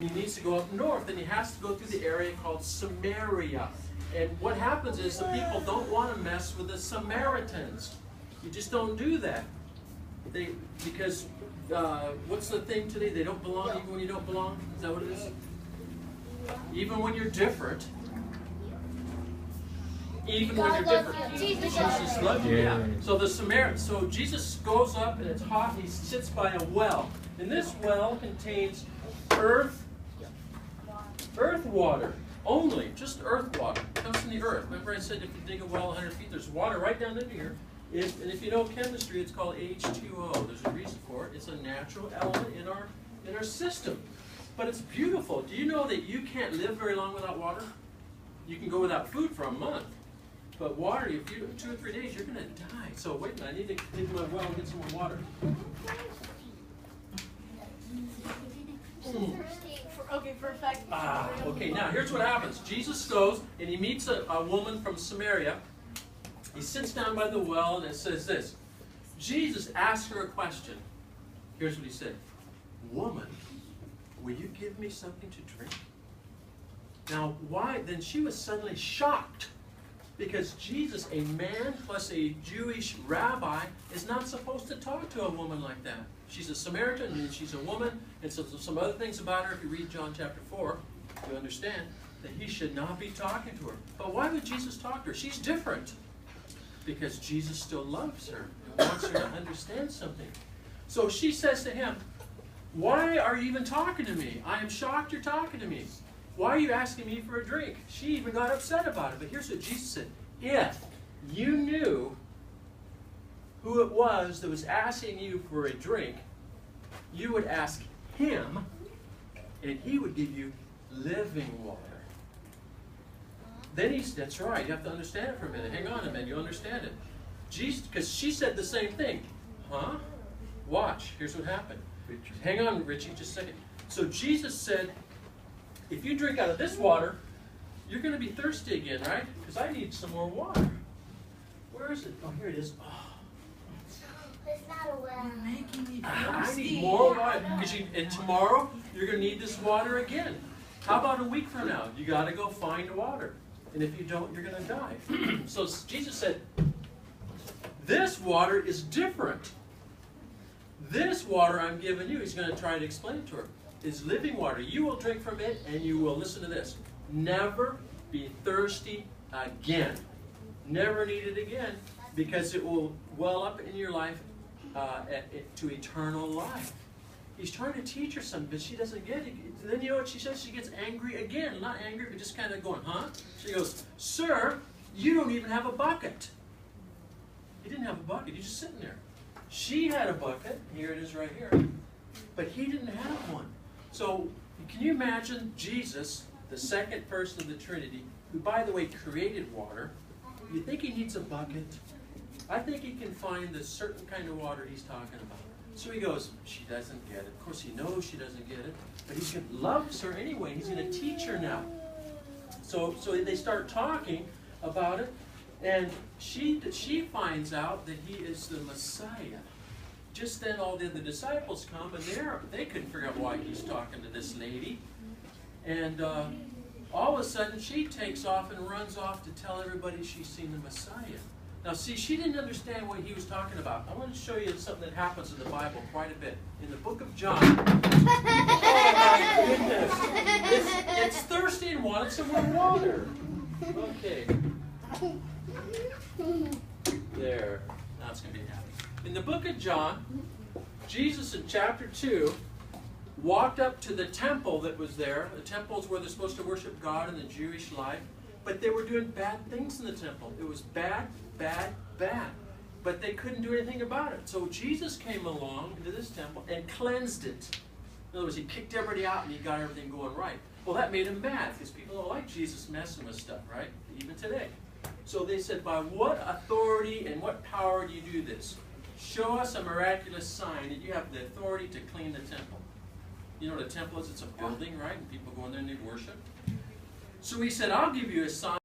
He needs to go up north, and he has to go through the area called Samaria. And what happens is the people don't want to mess with the Samaritans. You just don't do that. Because what's the thing today? They don't belong even when you don't belong. Is that what it is? Even when you're different. Even when you're different. Jesus loves you. Yeah. So Jesus goes up and it's hot and he sits by a well. And this well contains earth water. Only. Just earth water. It comes from the earth. Remember I said if you dig a well 100 feet, there's water right down in here. And if you know chemistry, it's called H2O. There's a reason for it. It's a natural element in our system. But it's beautiful. Do you know that you can't live very long without water? You can go without food for a month. But water, if you 2 or 3 days, you're going to die. So wait a minute, I need to dig my well and get some more water. Okay, perfect. Okay, now here's what happens. Jesus goes and he meets a woman from Samaria. He sits down by the well and it says this. Jesus asked her a question. Here's what he said. Woman, will you give me something to drink? Now, why? Then she was suddenly shocked. Because Jesus, a man plus a Jewish rabbi, is not supposed to talk to a woman like that. She's a Samaritan and she's a woman. And so some other things about her, if you read John chapter 4, you understand that he should not be talking to her. But why would Jesus talk to her? She's different. Because Jesus still loves her and wants her to understand something. So she says to him, why are you even talking to me? I am shocked you're talking to me. Why are you asking me for a drink? She even got upset about it. But here's what Jesus said. If you knew who it was that was asking you for a drink, you would ask him, and he would give you living water. Then that's right, you have to understand it for a minute. Hang on a minute, you'll understand it. Jesus, because she said the same thing. Huh? Watch, here's what happened. Hang on, Richie, just a second. So Jesus said, if you drink out of this water, you're going to be thirsty again, right? Because I need some more water. Where is it? Oh, here it is. Oh. It's not a well. You're making me thirsty. I need more water. And tomorrow, you're going to need this water again. How about a week from now? You got to go find water. And if you don't, you're going to die. So Jesus said, this water is different. This water I'm giving you, he's going to try to explain it to her, is living water. You will drink from it and you will, listen to this, never be thirsty again. Never need it again because it will well up in your life to eternal life. He's trying to teach her something, but she doesn't get it. Then you know what she says? She gets angry again. Not angry, but just kind of going, huh? She goes, sir, you don't even have a bucket. He didn't have a bucket. He's just sitting there. She had a bucket. Here it is right here. But he didn't have one. So can you imagine Jesus, the second person of the Trinity, who, by the way, created water? You think he needs a bucket? I think he can find the certain kind of water he's talking about. So he goes, she doesn't get it. Of course, he knows she doesn't get it, but he loves her anyway. He's going to teach her now. So they start talking about it, and she finds out that he is the Messiah. Just then all the other disciples come, and they couldn't figure out why he's talking to this lady. And all of a sudden, she takes off and runs off to tell everybody she's seen the Messiah. Now, see, she didn't understand what he was talking about. I want to show you something that happens in the Bible quite a bit. In the book of John. Oh, my goodness. It's thirsty and wanted some more water. Okay. There. Now it's going to be happy. In the book of John, Jesus in chapter 2 walked up to the temple that was there. The temple is where they're supposed to worship God in the Jewish life. But they were doing bad things in the temple. It was bad, bad, bad. But they couldn't do anything about it. So Jesus came along into this temple and cleansed it. In other words, he kicked everybody out and he got everything going right. Well, that made him mad because people don't like Jesus messing with stuff, right? Even today. So they said, by what authority and what power do you do this? Show us a miraculous sign that you have the authority to clean the temple. You know what a temple is? It's a building, right? And people go in there and they worship. So he said, I'll give you a sign.